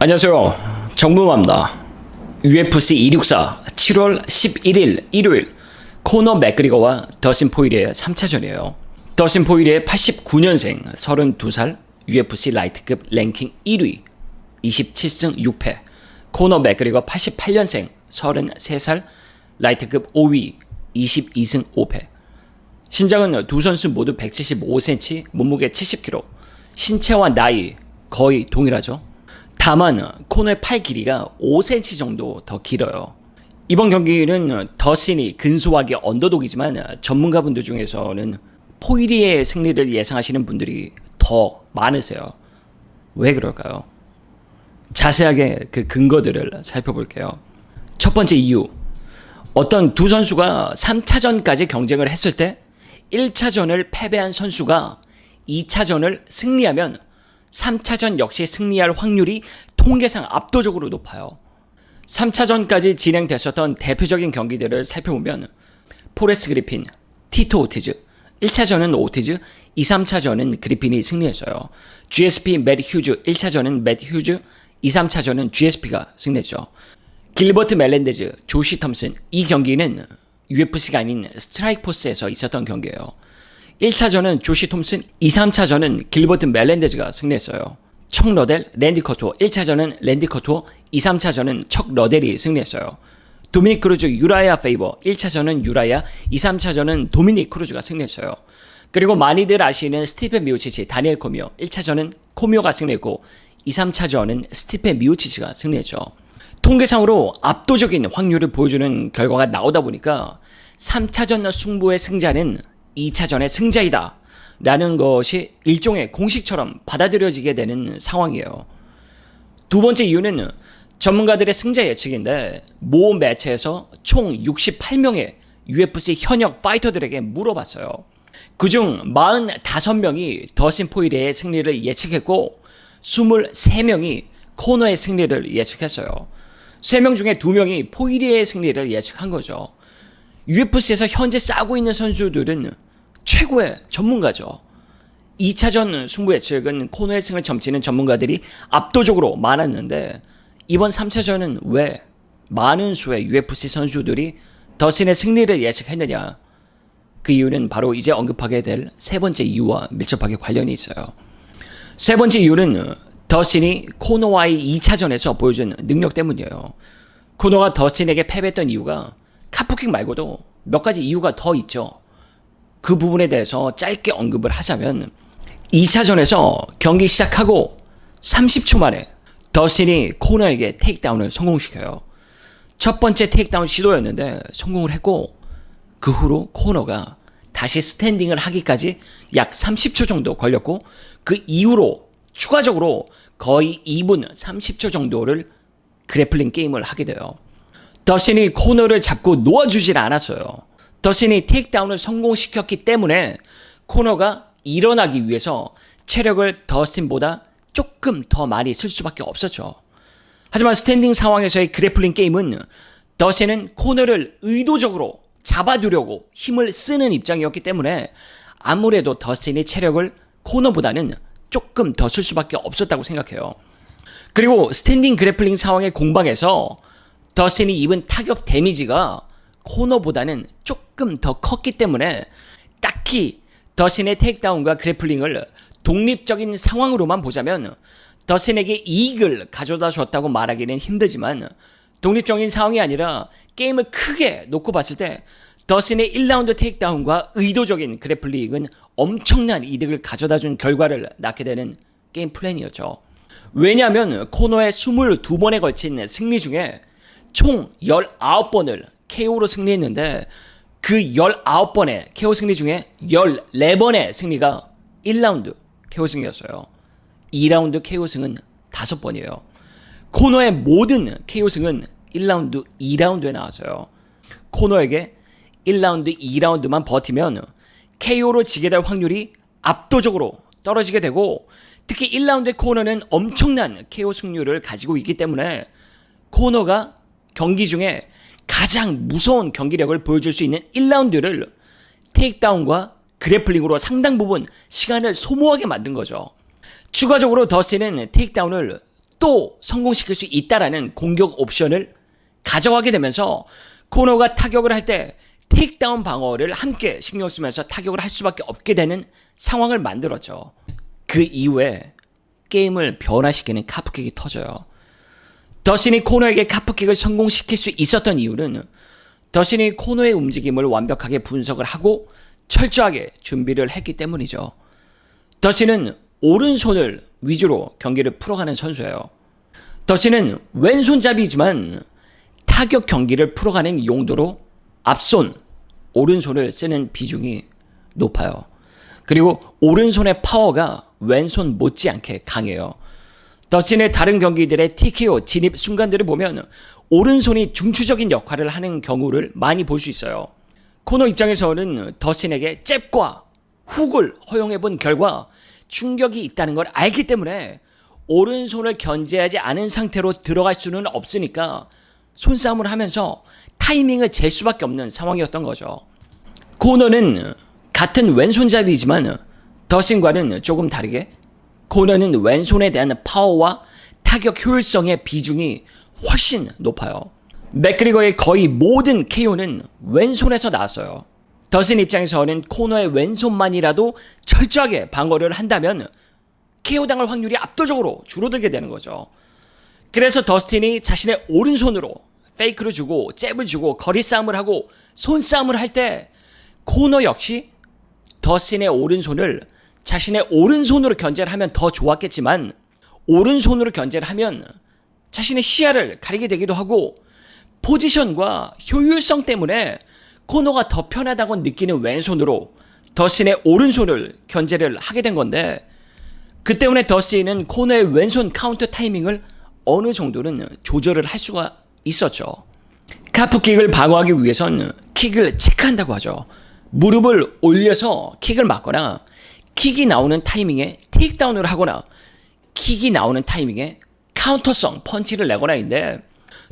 안녕하세요. 정무마입니다. UFC 264 7월 11일 일요일 코너 맥그리거와 더스틴 포이리의 3차전이에요. 더스틴 포이리의 89년생 32살 UFC 라이트급 랭킹 1위 27승 6패, 코너 맥그리거 88년생 33살 라이트급 5위 22승 5패. 신장은 두 선수 모두 175cm, 몸무게 70kg, 신체와 나이 거의 동일하죠. 다만 코너의 팔 길이가 5cm 정도 더 길어요. 이번 경기는 더스틴이 근소하게 언더독이지만 전문가분들 중에서는 포이리의 승리를 예상하시는 분들이 더 많으세요. 왜 그럴까요? 자세하게 그 근거들을 살펴볼게요. 첫 번째 이유, 어떤 두 선수가 3차전까지 경쟁을 했을 때 1차전을 패배한 선수가 2차전을 승리하면 3차전 역시 승리할 확률이 통계상 압도적으로 높아요. 3차전까지 진행됐었던 대표적인 경기들을 살펴보면 포레스트 그리핀, 티토 오티즈, 1차전은 오티즈, 2, 3차전은 그리핀이 승리했어요. GSP 맷 휴즈, 1차전은 맷 휴즈, 2, 3차전은 GSP가 승리했죠. 길버트 멜렌데즈, 조시 텀슨, 이 경기는 UFC가 아닌 스트라이크포스에서 있었던 경기예요. 1차전은 조시 톰슨, 2, 3차전은 길버트 멜렌데즈가 승리했어요. 척 러델, 랜디 커투어, 1차전은 랜디 커투어, 2, 3차전은 척 러델이 승리했어요. 도미닉 크루즈, 유라야 페이버, 1차전은 유라야, 2, 3차전은 도미닉 크루즈가 승리했어요. 그리고 많이들 아시는 스티펜 미오치치, 다니엘 코미오, 1차전은 코미오가 승리했고 2, 3차전은 스티펜 미오치치가 승리했죠. 통계상으로 압도적인 확률을 보여주는 결과가 나오다 보니까 3차전 승부의 승자는 2차전의 승자이다 라는 것이 일종의 공식처럼 받아들여지게 되는 상황이에요. 두 번째 이유는 전문가들의 승자 예측인데, 모 매체에서 총 68명의 UFC 현역 파이터들에게 물어봤어요. 그중 45명이 더스틴 포이리의 승리를 예측했고 23명이 코너의 승리를 예측했어요. 3명 중에 2명이 포이리의 승리를 예측한 거죠. UFC에서 현재 싸고 있는 선수들은 최고의 전문가죠. 2차전 승부 예측은 코너의 승을 점치는 전문가들이 압도적으로 많았는데, 이번 3차전은 왜 많은 수의 UFC 선수들이 더스틴의 승리를 예측했느냐? 그 이유는 바로 이제 언급하게 될 세 번째 이유와 밀접하게 관련이 있어요. 세 번째 이유는 더스틴이 코너와의 2차전에서 보여준 능력 때문이에요. 코너가 더스틴에게 패배했던 이유가 카프킥 말고도 몇 가지 이유가 더 있죠. 그 부분에 대해서 짧게 언급을 하자면, 2차전에서 경기 시작하고 30초 만에 더스틴이 코너에게 테이크다운을 성공시켜요. 첫 번째 테이크다운 시도였는데 성공을 했고, 그 후로 코너가 다시 스탠딩을 하기까지 약 30초 정도 걸렸고, 그 이후로 추가적으로 거의 2분 30초 정도를 그래플링 게임을 하게 돼요. 더스틴이 코너를 잡고 놓아주질 않았어요. 더스틴이 테이크다운을 성공시켰기 때문에 코너가 일어나기 위해서 체력을 더스틴보다 조금 더 많이 쓸 수밖에 없었죠. 하지만 스탠딩 상황에서의 그래플링 게임은 더스틴은 코너를 의도적으로 잡아두려고 힘을 쓰는 입장이었기 때문에 아무래도 더스틴이 체력을 코너보다는 조금 더 쓸 수밖에 없었다고 생각해요. 그리고 스탠딩 그래플링 상황의 공방에서 더스틴이 입은 타격 데미지가 코너보다는 조금 더 컸기 때문에 딱히 더스틴의 테이크다운과 그래플링을 독립적인 상황으로만 보자면 더스틴에게 이익을 가져다 줬다고 말하기는 힘들지만, 독립적인 상황이 아니라 게임을 크게 놓고 봤을 때 더스틴의 1라운드 테이크다운과 의도적인 그래플링은 엄청난 이득을 가져다 준 결과를 낳게 되는 게임 플랜이었죠. 왜냐하면 코너의 22번에 걸친 승리 중에 총 19번을 KO로 승리했는데, 그 19번의 KO 승리 중에 14번의 승리가 1라운드 KO 승이었어요. 2라운드 KO 승은 5번이에요. 코너의 모든 KO 승은 1라운드, 2라운드에 나왔어요. 코너에게 1라운드, 2라운드만 버티면 KO로 지게 될 확률이 압도적으로 떨어지게 되고, 특히 1라운드의 코너는 엄청난 KO 승률을 가지고 있기 때문에 코너가 경기 중에 가장 무서운 경기력을 보여줄 수 있는 1라운드를 테이크다운과 그래플링으로 상당 부분 시간을 소모하게 만든 거죠. 추가적으로 더스틴은 테이크다운을 또 성공시킬 수 있다라는 공격 옵션을 가져가게 되면서 코너가 타격을 할 때 테이크다운 방어를 함께 신경 쓰면서 타격을 할 수밖에 없게 되는 상황을 만들었죠. 그 이후에 게임을 변화시키는 카프킥이 터져요. 더신이 코너에게 카프킥을 성공시킬 수 있었던 이유는 더신이 코너의 움직임을 완벽하게 분석을 하고 철저하게 준비를 했기 때문이죠. 더신은 오른손을 위주로 경기를 풀어가는 선수예요. 더신은 왼손잡이지만 타격 경기를 풀어가는 용도로 앞손, 오른손을 쓰는 비중이 높아요. 그리고 오른손의 파워가 왼손 못지않게 강해요. 더신의 다른 경기들의 TKO 진입 순간들을 보면 오른손이 중추적인 역할을 하는 경우를 많이 볼 수 있어요. 코너 입장에서는 더신에게 잽과 훅을 허용해 본 결과 충격이 있다는 걸 알기 때문에 오른손을 견제하지 않은 상태로 들어갈 수는 없으니까 손싸움을 하면서 타이밍을 잴 수밖에 없는 상황이었던 거죠. 코너는 같은 왼손잡이지만 더신과는 조금 다르게 코너는 왼손에 대한 파워와 타격 효율성의 비중이 훨씬 높아요. 맥그리거의 거의 모든 KO는 왼손에서 나왔어요. 더신 입장에서는 코너의 왼손만이라도 철저하게 방어를 한다면 KO 당할 확률이 압도적으로 줄어들게 되는 거죠. 그래서 더스틴이 자신의 오른손으로 페이크를 주고 잽을 주고 거리 싸움을 하고 손싸움을 할 때 코너 역시 더스틴의 오른손을 자신의 오른손으로 견제를 하면 더 좋았겠지만 오른손으로 견제를 하면 자신의 시야를 가리게 되기도 하고 포지션과 효율성 때문에 코너가 더 편하다고 느끼는 왼손으로 더스틴의 오른손을 견제를 하게 된 건데 그 때문에 더스틴은 코너의 왼손 카운터 타이밍을 어느 정도는 조절을 할 수가 있었죠. 카프킥을 방어하기 위해선 킥을 체크한다고 하죠. 무릎을 올려서 킥을 맞거나 킥이 나오는 타이밍에 테이크다운을 하거나 킥이 나오는 타이밍에 카운터성 펀치를 내거나인데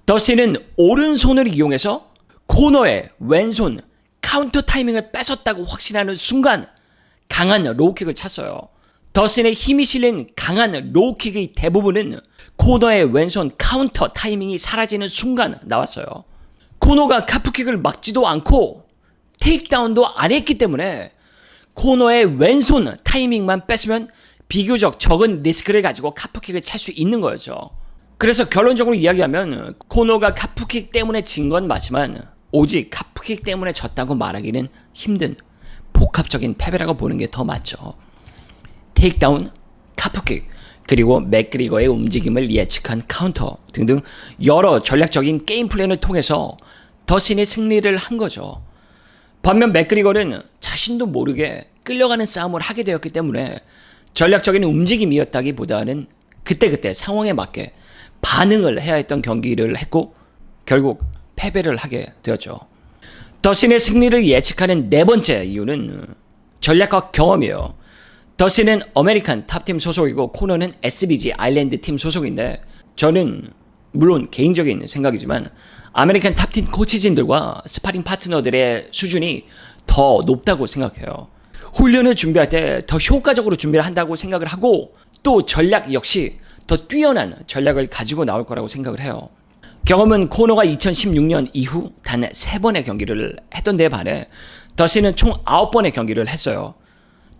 더스틴은 오른손을 이용해서 코너의 왼손 카운터 타이밍을 뺏었다고 확신하는 순간 강한 로우킥을 찼어요. 더스틴의 힘이 실린 강한 로우킥의 대부분은 코너의 왼손 카운터 타이밍이 사라지는 순간 나왔어요. 코너가 카프킥을 막지도 않고 테이크다운도 안 했기 때문에 코너의 왼손 타이밍만 뺐으면 비교적 적은 리스크를 가지고 카프킥을 찰 수 있는 거였죠. 그래서 결론적으로 이야기하면 코너가 카프킥 때문에 진 건 맞지만 오직 카프킥 때문에 졌다고 말하기는 힘든 복합적인 패배라고 보는 게 더 맞죠. 테이크다운, 카프킥, 그리고 맥그리거의 움직임을 예측한 카운터 등등 여러 전략적인 게임 플랜을 통해서 더신이 승리를 한 거죠. 반면 맥그리거는 자신도 모르게 끌려가는 싸움을 하게 되었기 때문에 전략적인 움직임이었다기보다는 그때그때 상황에 맞게 반응을 해야 했던 경기를 했고 결국 패배를 하게 되었죠. 더신의 승리를 예측하는 네 번째 이유는 전략과 경험이에요. 더신은 아메리칸 탑팀 소속이고 코너는 SBG 아일랜드 팀 소속인데 저는 물론 개인적인 생각이지만 아메리칸 탑팀 코치진들과 스파링 파트너들의 수준이 더 높다고 생각해요. 훈련을 준비할 때 더 효과적으로 준비를 한다고 생각을 하고 또 전략 역시 더 뛰어난 전략을 가지고 나올 거라고 생각을 해요. 경험은 코너가 2016년 이후 단 3번의 경기를 했던 데 반해 더신은 총 9번의 경기를 했어요.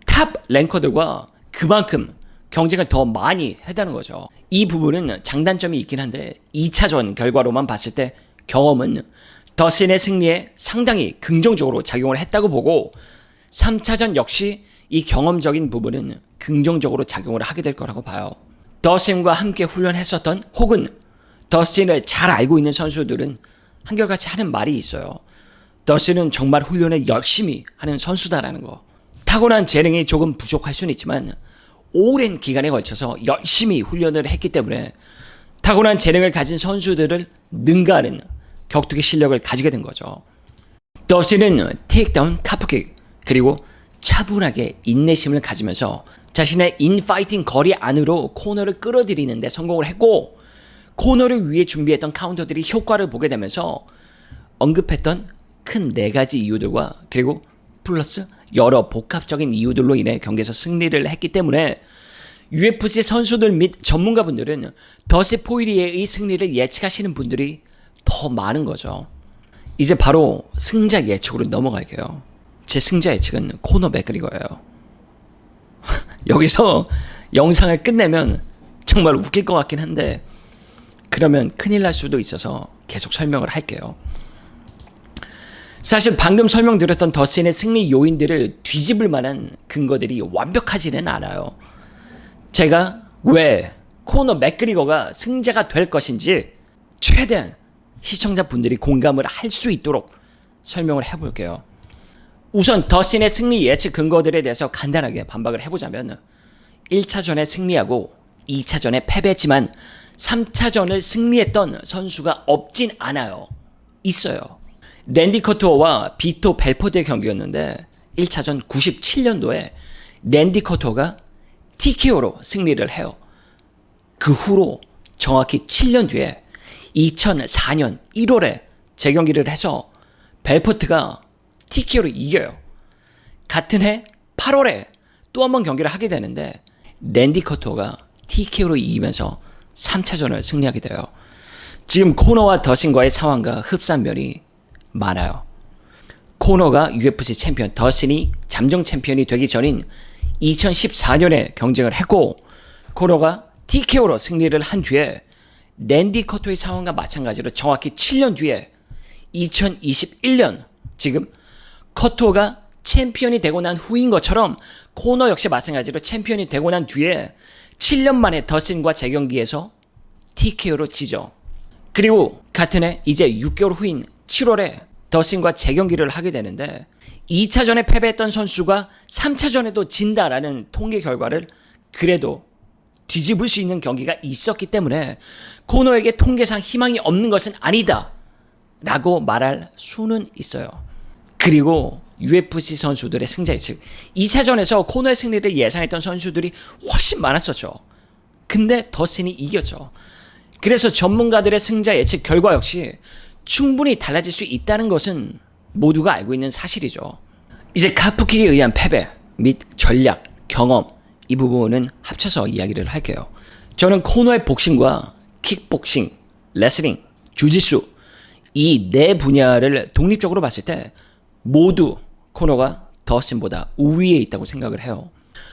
탑 랭커들과 그만큼 경쟁을 더 많이 했다는 거죠. 이 부분은 장단점이 있긴 한데 2차전 결과로만 봤을 때 경험은 더신의 승리에 상당히 긍정적으로 작용을 했다고 보고 3차전 역시 이 경험적인 부분은 긍정적으로 작용을 하게 될 거라고 봐요. 더신과 함께 훈련했었던 혹은 더신을 잘 알고 있는 선수들은 한결같이 하는 말이 있어요. 더신은 정말 훈련을 열심히 하는 선수다라는 거. 타고난 재능이 조금 부족할 수는 있지만 오랜 기간에 걸쳐서 열심히 훈련을 했기 때문에 타고난 재능을 가진 선수들을 능가하는 격투기 실력을 가지게 된 거죠. 더신은 테이크다운, 카프킥 그리고 차분하게 인내심을 가지면서 자신의 인파이팅 거리 안으로 코너를 끌어들이는 데 성공을 했고 코너를 위해 준비했던 카운터들이 효과를 보게 되면서 언급했던 큰 4가지 이유들과 그리고 플러스 여러 복합적인 이유들로 인해 경기에서 승리를 했기 때문에 UFC 선수들 및 전문가분들은 더스틴 포이리에의 승리를 예측하시는 분들이 더 많은 거죠. 이제 바로 승자 예측으로 넘어갈게요. 제 승자 예측은 코너 맥그리거예요. 여기서 영상을 끝내면 정말 웃길 것 같긴 한데 그러면 큰일 날 수도 있어서 계속 설명을 할게요. 사실 방금 설명드렸던 더스틴의 승리 요인들을 뒤집을 만한 근거들이 완벽하지는 않아요. 제가 왜 코너 맥그리거가 승자가 될 것인지 최대한 시청자분들이 공감을 할 수 있도록 설명을 해볼게요. 우선 더스틴의 승리 예측 근거들에 대해서 간단하게 반박을 해보자면 1차전에 승리하고 2차전에 패배했지만 3차전을 승리했던 선수가 없진 않아요. 있어요. 랜디 커투어와 비토 벨포드의 경기였는데 1차전 97년도에 랜디 커투어가 TKO로 승리를 해요. 그 후로 정확히 7년 뒤에 2004년 1월에 재경기를 해서 벨포트가 TKO로 이겨요. 같은 해 8월에 또 한 번 경기를 하게 되는데 랜디 커투어가 TKO로 이기면서 3차전을 승리하게 돼요. 지금 코너와 더스틴과의 상황과 흡사한 면이 많아요. 코너가 UFC 챔피언, 더스틴이 잠정 챔피언이 되기 전인 2014년에 경쟁을 했고 코너가 TKO로 승리를 한 뒤에 랜디 커투어의 상황과 마찬가지로 정확히 7년 뒤에 2021년 지금 커투어가 챔피언이 되고 난 후인 것처럼 코너 역시 마찬가지로 챔피언이 되고 난 뒤에 7년 만에 더스틴과 재경기에서 TKO로 지죠. 그리고 같은 해 이제 6개월 후인 7월에 더스틴과 재경기를 하게 되는데 2차전에 패배했던 선수가 3차전에도 진다라는 통계 결과를 그래도 뒤집을 수 있는 경기가 있었기 때문에 코너에게 통계상 희망이 없는 것은 아니다 라고 말할 수는 있어요. 그리고 UFC 선수들의 승자 예측 2차전에서 코너의 승리를 예상했던 선수들이 훨씬 많았었죠. 근데 더스틴이 이겼죠. 그래서 전문가들의 승자 예측 결과 역시 충분히 달라질 수 있다는 것은 모두가 알고 있는 사실이죠. 이제 카프킥에 의한 패배 및 전략, 경험 이 부분은 합쳐서 이야기를 할게요. 저는 코너의 복싱과 킥복싱, 레슬링, 주짓수 이 네 분야를 독립적으로 봤을 때 모두 코너가 더스틴보다 우위에 있다고 생각을 해요.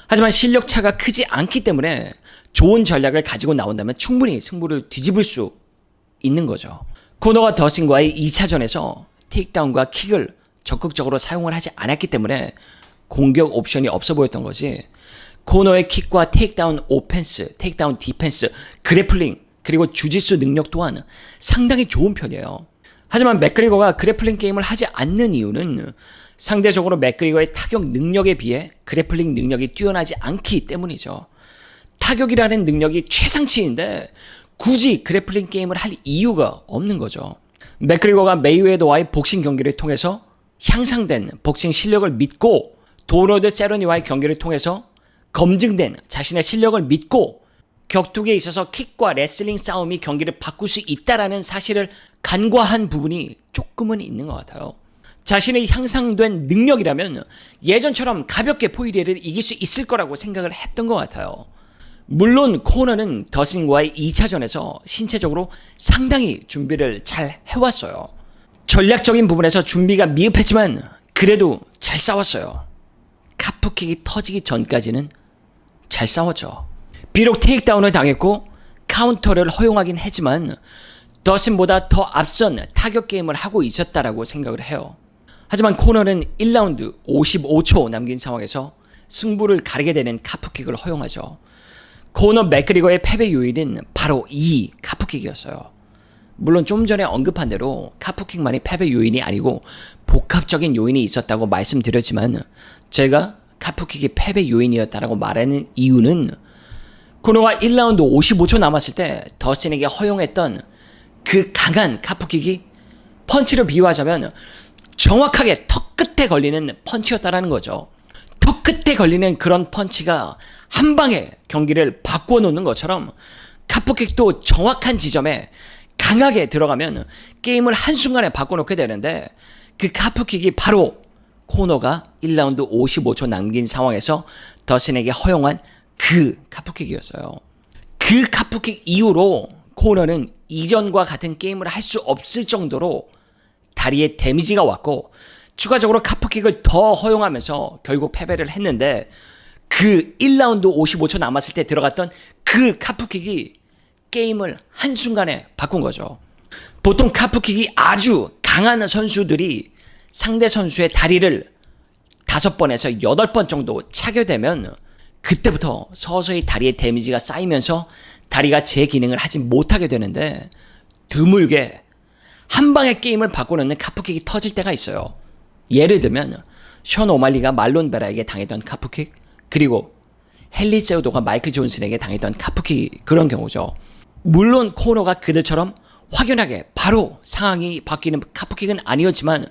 하지만 실력 차가 크지 않기 때문에 좋은 전략을 가지고 나온다면 충분히 승부를 뒤집을 수 있는 거죠. 코너가 더스틴과의 2차전에서 테이크다운과 킥을 적극적으로 사용을 하지 않았기 때문에 공격 옵션이 없어 보였던 거지. 코너의 킥과 테이크다운 오펜스, 테이크다운 디펜스, 그래플링 그리고 주짓수 능력 또한 상당히 좋은 편이에요. 하지만 맥그리거가 그래플링 게임을 하지 않는 이유는 상대적으로 맥그리거의 타격 능력에 비해 그래플링 능력이 뛰어나지 않기 때문이죠. 타격이라는 능력이 최상치인데 굳이 그래플링 게임을 할 이유가 없는 거죠. 맥그리거가 메이웨더와의 복싱 경기를 통해서 향상된 복싱 실력을 믿고 도널드 세르니와의 경기를 통해서 검증된 자신의 실력을 믿고 격투기에 있어서 킥과 레슬링 싸움이 경기를 바꿀 수 있다라는 사실을 간과한 부분이 조금은 있는 것 같아요. 자신의 향상된 능력이라면 예전처럼 가볍게 포이리에를 이길 수 있을 거라고 생각을 했던 것 같아요. 물론 코너는 더스틴과의 2차전에서 신체적으로 상당히 준비를 잘 해왔어요. 전략적인 부분에서 준비가 미흡했지만 그래도 잘 싸웠어요. 카프킥이 터지기 전까지는 잘 싸웠죠. 비록 테이크다운을 당했고 카운터를 허용하긴 했지만 더스틴보다 더 앞선 타격 게임을 하고 있었다라고 생각을 해요. 하지만 코너는 1라운드 55초 남긴 상황에서 승부를 가리게 되는 카프킥을 허용하죠. 코너 맥그리거의 패배 요인은 바로 이 카프킥이었어요. 물론 좀 전에 언급한 대로 카프킥만이 패배 요인이 아니고 복합적인 요인이 있었다고 말씀드렸지만 제가 카프킥이 패배 요인이었다라고 말하는 이유는 코너가 1라운드 55초 남았을 때 더스틴에게 허용했던 그 강한 카프킥이 펀치를 비유하자면 정확하게 턱 끝에 걸리는 펀치였다라는 거죠. 턱 끝에 걸리는 그런 펀치가 한 방에 경기를 바꿔놓는 것처럼 카프킥도 정확한 지점에 강하게 들어가면 게임을 한순간에 바꿔놓게 되는데 그 카프킥이 바로 코너가 1라운드 55초 남긴 상황에서 더스틴에게 허용한 그 카프킥이었어요. 그 카프킥 이후로 코너는 이전과 같은 게임을 할 수 없을 정도로 다리에 데미지가 왔고 추가적으로 카프킥을 더 허용하면서 결국 패배를 했는데 그 1라운드 55초 남았을 때 들어갔던 그 카프킥이 게임을 한순간에 바꾼 거죠. 보통 카프킥이 아주 강한 선수들이 상대 선수의 다리를 5번에서 8번 정도 차게 되면 그때부터 서서히 다리에 데미지가 쌓이면서 다리가 제 기능을 하지 못하게 되는데 드물게 한 방에 게임을 바꿔놓는 카프킥이 터질 때가 있어요. 예를 들면 션 오말리가 말론 베라에게 당했던 카프킥, 그리고 헨리 세우도가 마이클 존슨에게 당했던 카프킥, 그런 경우죠. 물론 코너가 그들처럼 확연하게 바로 상황이 바뀌는 카프킥은 아니었지만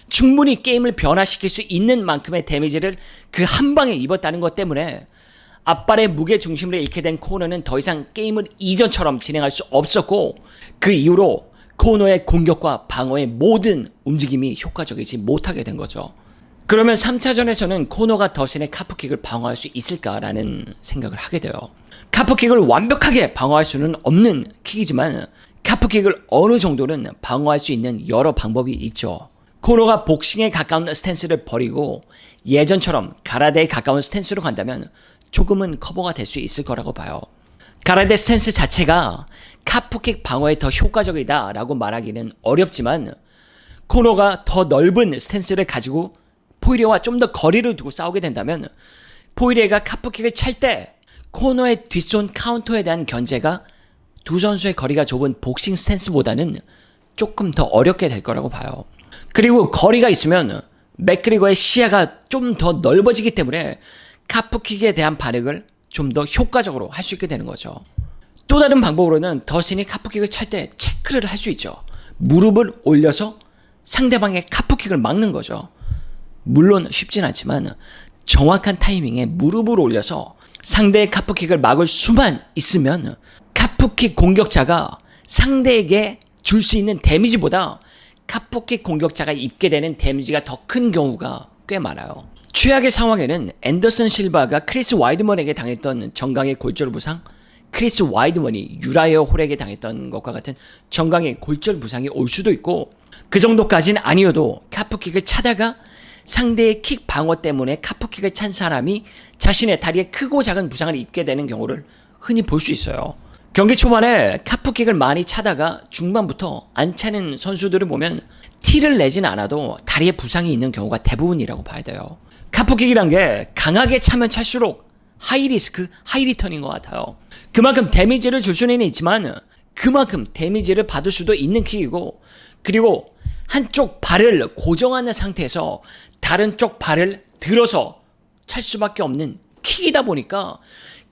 충분히 게임을 변화시킬 수 있는 만큼의 데미지를 그 한 방에 입었다는 것 때문에 앞발의 무게 중심을 잃게 된 코너는 더 이상 게임을 이전처럼 진행할 수 없었고 그 이후로 코너의 공격과 방어의 모든 움직임이 효과적이지 못하게 된 거죠. 그러면 3차전에서는 코너가 더신의 카프킥을 방어할 수 있을까라는 생각을 하게 돼요. 카프킥을 완벽하게 방어할 수는 없는 킥이지만 카프킥을 어느 정도는 방어할 수 있는 여러 방법이 있죠. 코너가 복싱에 가까운 스탠스를 버리고 예전처럼 가라데에 가까운 스탠스로 간다면 조금은 커버가 될 수 있을 거라고 봐요. 가라데 스탠스 자체가 카프킥 방어에 더 효과적이다 라고 말하기는 어렵지만 코너가 더 넓은 스탠스를 가지고 포이리에와 좀 더 거리를 두고 싸우게 된다면 포이리에가 카프킥을 찰 때 코너의 뒷손 카운터에 대한 견제가 두 선수의 거리가 좁은 복싱 스탠스보다는 조금 더 어렵게 될 거라고 봐요. 그리고 거리가 있으면 맥그리거의 시야가 좀 더 넓어지기 때문에 카프킥에 대한 반응을 좀 더 효과적으로 할 수 있게 되는 거죠. 또 다른 방법으로는 더신이 카프킥을 찰 때 체크를 할 수 있죠. 무릎을 올려서 상대방의 카프킥을 막는 거죠. 물론 쉽진 않지만 정확한 타이밍에 무릎을 올려서 상대의 카프킥을 막을 수만 있으면 카프킥 공격자가 상대에게 줄 수 있는 데미지보다 카프킥 공격자가 입게 되는 데미지가 더 큰 경우가 꽤 많아요. 최악의 상황에는 앤더슨 실바가 크리스 와이드먼에게 당했던 정강의 골절 부상, 크리스 와이드먼이 유라이어 홀에게 당했던 것과 같은 정강의 골절 부상이 올 수도 있고 그 정도까지는 아니어도 카프킥을 차다가 상대의 킥 방어 때문에 카프킥을 찬 사람이 자신의 다리에 크고 작은 부상을 입게 되는 경우를 흔히 볼 수 있어요. 경기 초반에 카프킥을 많이 차다가 중반부터 안 차는 선수들을 보면 티를 내진 않아도 다리에 부상이 있는 경우가 대부분이라고 봐야 돼요. 카프킥이란 게 강하게 차면 찰수록 하이 리스크, 하이 리턴인 것 같아요. 그만큼 데미지를 줄 수는 있지만 그만큼 데미지를 받을 수도 있는 킥이고 그리고 한쪽 발을 고정하는 상태에서 다른 쪽 발을 들어서 찰 수밖에 없는 킥이다 보니까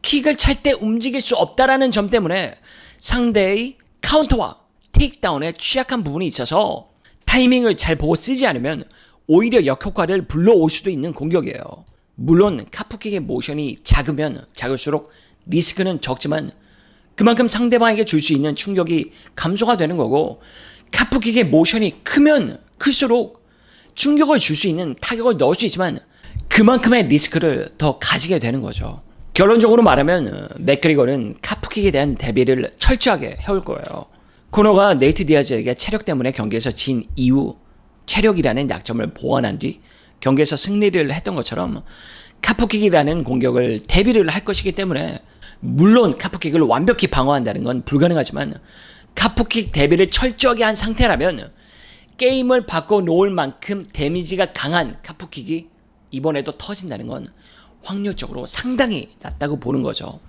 킥을 찰 때 움직일 수 없다라는 점 때문에 상대의 카운터와 테이크다운에 취약한 부분이 있어서 타이밍을 잘 보고 쓰지 않으면 오히려 역효과를 불러올 수도 있는 공격이에요. 물론 카프킥의 모션이 작으면 작을수록 리스크는 적지만 그만큼 상대방에게 줄 수 있는 충격이 감소가 되는 거고 카프킥의 모션이 크면 클수록 충격을 줄 수 있는 타격을 넣을 수 있지만 그만큼의 리스크를 더 가지게 되는 거죠. 결론적으로 말하면 맥그리거는 카프킥에 대한 대비를 철저하게 해올 거예요. 코너가 네이트 디아즈에게 체력 때문에 경기에서 진 이후 체력이라는 약점을 보완한 뒤 경기에서 승리를 했던 것처럼 카프킥이라는 공격을 대비를 할 것이기 때문에 물론 카프킥을 완벽히 방어한다는 건 불가능하지만 카프킥 대비를 철저하게 한 상태라면 게임을 바꿔놓을 만큼 데미지가 강한 카프킥이 이번에도 터진다는 건 확률적으로 상당히 낮다고 보는 거죠.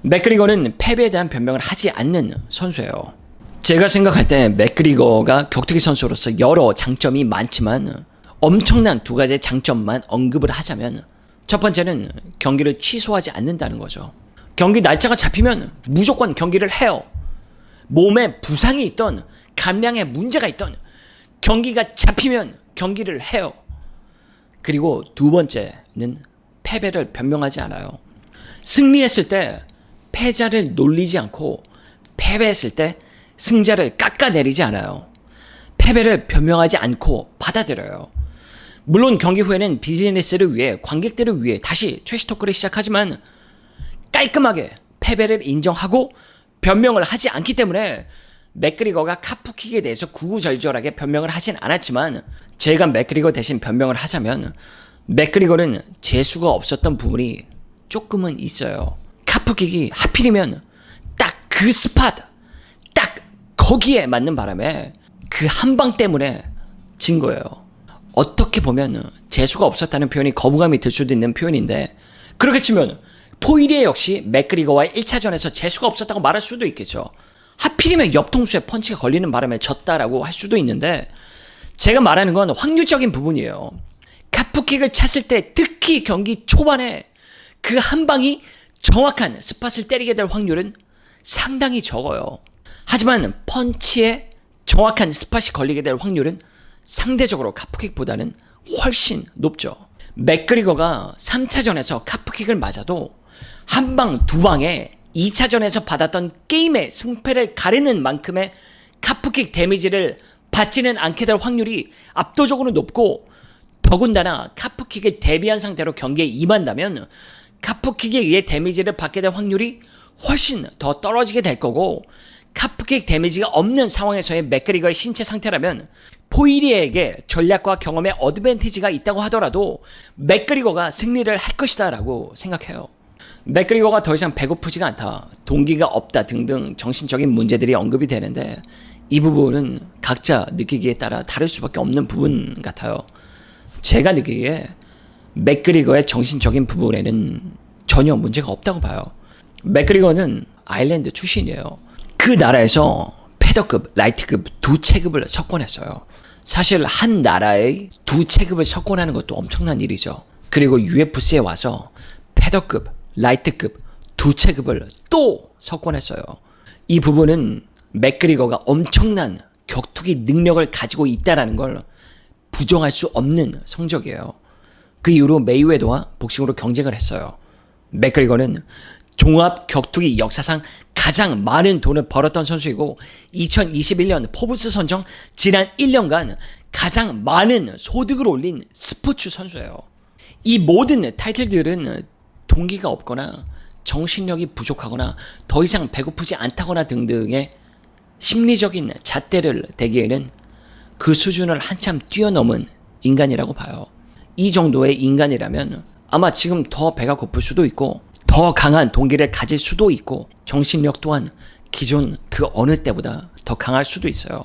맥그리거는 패배에 대한 변명을 하지 않는 선수예요. 제가 생각할 때 맥그리거가 격투기 선수로서 여러 장점이 많지만 엄청난 두 가지의 장점만 언급을 하자면 첫 번째는 경기를 취소하지 않는다는 거죠. 경기 날짜가 잡히면 무조건 경기를 해요. 몸에 부상이 있던 감량에 문제가 있던 경기가 잡히면 경기를 해요. 그리고 두 번째는 패배를 변명하지 않아요. 승리했을 때 패자를 놀리지 않고 패배했을 때 승자를 깎아내리지 않아요. 패배를 변명하지 않고 받아들여요. 물론 경기 후에는 비즈니스를 위해 관객들을 위해 다시 트래시 토크를 시작하지만 깔끔하게 패배를 인정하고 변명을 하지 않기 때문에 맥그리거가 카프킥에 대해서 구구절절하게 변명을 하진 않았지만, 제가 맥그리거 대신 변명을 하자면 맥그리거는 재수가 없었던 부분이 조금은 있어요. 카프킥이 하필이면 딱 그 스팟, 딱 거기에 맞는 바람에 그 한 방 때문에 진 거예요. 어떻게 보면 재수가 없었다는 표현이 거부감이 들 수도 있는 표현인데, 그렇게 치면 포이리에 역시 맥그리거와의 1차전에서 재수가 없었다고 말할 수도 있겠죠. 하필이면 옆통수에 펀치가 걸리는 바람에 졌다라고 할 수도 있는데, 제가 말하는 건 확률적인 부분이에요. 카프킥을 찼을 때, 특히 경기 초반에 그 한 방이 정확한 스팟을 때리게 될 확률은 상당히 적어요. 하지만 펀치에 정확한 스팟이 걸리게 될 확률은 상대적으로 카프킥보다는 훨씬 높죠. 맥그리거가 3차전에서 카프킥을 맞아도 한 방, 두 방에 2차전에서 받았던 게임의 승패를 가르는 만큼의 카프킥 데미지를 받지는 않게 될 확률이 압도적으로 높고, 더군다나 카프킥을 대비한 상태로 경기에 임한다면 카프킥에 의해 데미지를 받게 될 확률이 훨씬 더 떨어지게 될 거고, 카프킥 데미지가 없는 상황에서의 맥그리거의 신체 상태라면 포이리에게 전략과 경험의 어드밴티지가 있다고 하더라도 맥그리거가 승리를 할 것이다 라고 생각해요. 맥그리거가 더 이상 배고프지가 않다, 동기가 없다 등등 정신적인 문제들이 언급이 되는데, 이 부분은 각자 느끼기에 따라 다를 수밖에 없는 부분 같아요. 제가 느끼기에 맥그리거의 정신적인 부분에는 전혀 문제가 없다고 봐요. 맥그리거는 아일랜드 출신이에요. 그 나라에서 패더급, 라이트급 두 체급을 석권했어요. 사실 한 나라의 두 체급을 석권하는 것도 엄청난 일이죠. 그리고 UFC에 와서 패더급, 라이트급 두 체급을 또 석권했어요. 이 부분은 맥그리거가 엄청난 격투기 능력을 가지고 있다는 걸 부정할 수 없는 성적이에요. 그 이후로 메이웨더와 복싱으로 경쟁을 했어요. 맥그리거는 종합 격투기 역사상 가장 많은 돈을 벌었던 선수이고, 2021년 포브스 선정 지난 1년간 가장 많은 소득을 올린 스포츠 선수예요. 이 모든 타이틀들은 동기가 없거나 정신력이 부족하거나 더 이상 배고프지 않다거나 등등의 심리적인 잣대를 대기에는 그 수준을 한참 뛰어넘은 인간이라고 봐요. 이 정도의 인간이라면 아마 지금 더 배가 고플 수도 있고, 더 강한 동기를 가질 수도 있고, 정신력 또한 기존 그 어느 때보다 더 강할 수도 있어요.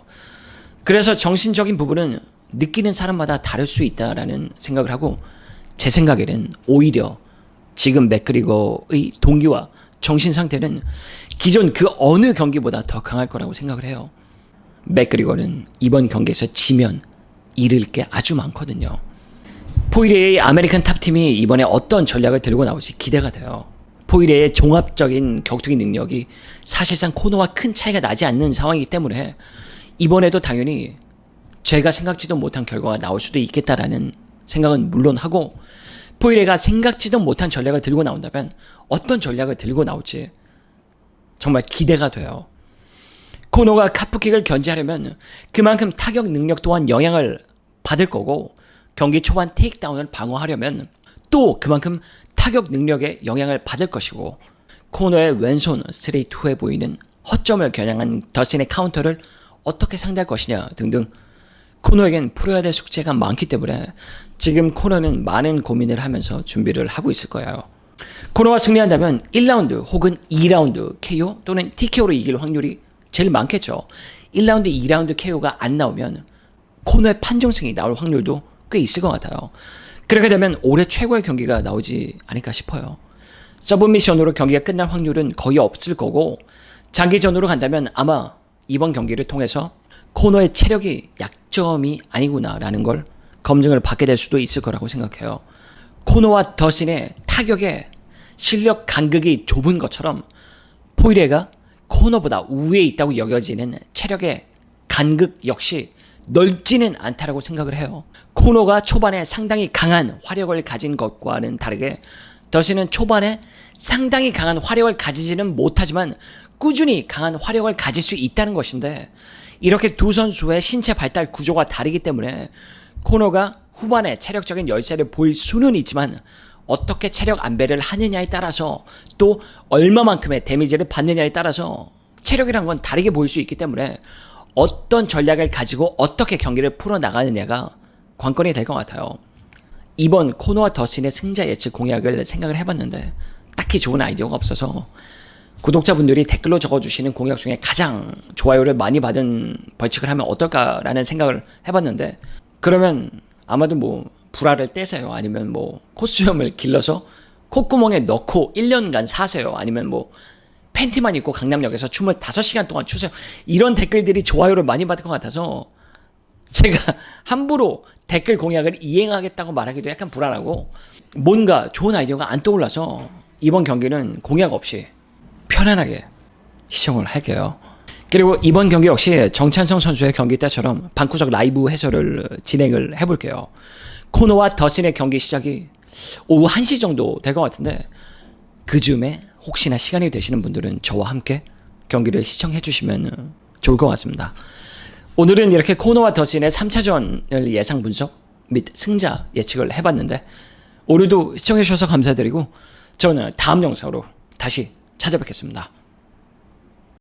그래서 정신적인 부분은 느끼는 사람마다 다를 수 있다라는 생각을 하고, 제 생각에는 오히려 지금 맥그리거의 동기와 정신 상태는 기존 그 어느 경기보다 더 강할 거라고 생각을 해요. 맥그리거는 이번 경기에서 지면 잃을 게 아주 많거든요. 포이리의 아메리칸 탑팀이 이번에 어떤 전략을 들고 나올지 기대가 돼요. 포이리의 종합적인 격투기 능력이 사실상 코너와 큰 차이가 나지 않는 상황이기 때문에 이번에도 당연히 제가 생각지도 못한 결과가 나올 수도 있겠다라는 생각은 물론 하고, 포이리가 생각지도 못한 전략을 들고 나온다면 어떤 전략을 들고 나올지 정말 기대가 돼요. 코너가 카프킥을 견제하려면 그만큼 타격 능력 또한 영향을 받을 거고, 경기 초반 테이크다운을 방어하려면 또 그만큼 타격 능력에 영향을 받을 것이고, 코너의 왼손 스트레이트 후에 보이는 허점을 겨냥한 더신의 카운터를 어떻게 상대할 것이냐 등등 코너에겐 풀어야 될 숙제가 많기 때문에 지금 코너는 많은 고민을 하면서 준비를 하고 있을 거예요. 코너가 승리한다면 1라운드 혹은 2라운드 KO 또는 TKO로 이길 확률이 제일 많겠죠. 1라운드, 2라운드 KO가 안 나오면 코너의 판정승이 나올 확률도 꽤 있을 것 같아요. 그렇게 되면 올해 최고의 경기가 나오지 않을까 싶어요. 서브미션으로 경기가 끝날 확률은 거의 없을 거고, 장기전으로 간다면 아마 이번 경기를 통해서 코너의 체력이 약점이 아니구나라는 걸 검증을 받게 될 수도 있을 거라고 생각해요. 코너와 더신의 타격의 실력 간극이 좁은 것처럼 포이레가 코너보다 우위에 있다고 여겨지는 체력의 간극 역시 넓지는 않다라고 생각을 해요. 코너가 초반에 상당히 강한 화력을 가진 것과는 다르게 더신은 초반에 상당히 강한 화력을 가지지는 못하지만 꾸준히 강한 화력을 가질 수 있다는 것인데, 이렇게 두 선수의 신체 발달 구조가 다르기 때문에 코너가 후반에 체력적인 열세를 보일 수는 있지만 어떻게 체력 안배를 하느냐에 따라서 또 얼마만큼의 데미지를 받느냐에 따라서 체력이란 건 다르게 보일 수 있기 때문에 어떤 전략을 가지고 어떻게 경기를 풀어나가느냐가 관건이 될 것 같아요. 이번 코너와 더신의 승자 예측 공약을 생각을 해봤는데 딱히 좋은 아이디어가 없어서 구독자분들이 댓글로 적어주시는 공약 중에 가장 좋아요를 많이 받은 벌칙을 하면 어떨까라는 생각을 해봤는데, 그러면 아마도 뭐 불알을 떼세요, 아니면 뭐 콧수염을 길러서 콧구멍에 넣고 1년간 사세요, 아니면 뭐 팬티만 입고 강남역에서 춤을 5시간 동안 추세요, 이런 댓글들이 좋아요를 많이 받을 것 같아서 제가 함부로 댓글 공약을 이행하겠다고 말하기도 약간 불안하고 뭔가 좋은 아이디어가 안 떠올라서 이번 경기는 공약 없이 편안하게 시청을 할게요. 그리고 이번 경기 역시 정찬성 선수의 경기 때처럼 방구석 라이브 해설을 진행을 해볼게요. 코너와 더신의 경기 시작이 오후 1시 정도 될 것 같은데 그 즈음에 혹시나 시간이 되시는 분들은 저와 함께 경기를 시청해 주시면 좋을 것 같습니다. 오늘은 이렇게 코너와 더신의 3차전을 예상 분석 및 승자 예측을 해봤는데 오늘도 시청해 주셔서 감사드리고 저는 다음 영상으로 다시 찾아뵙겠습니다.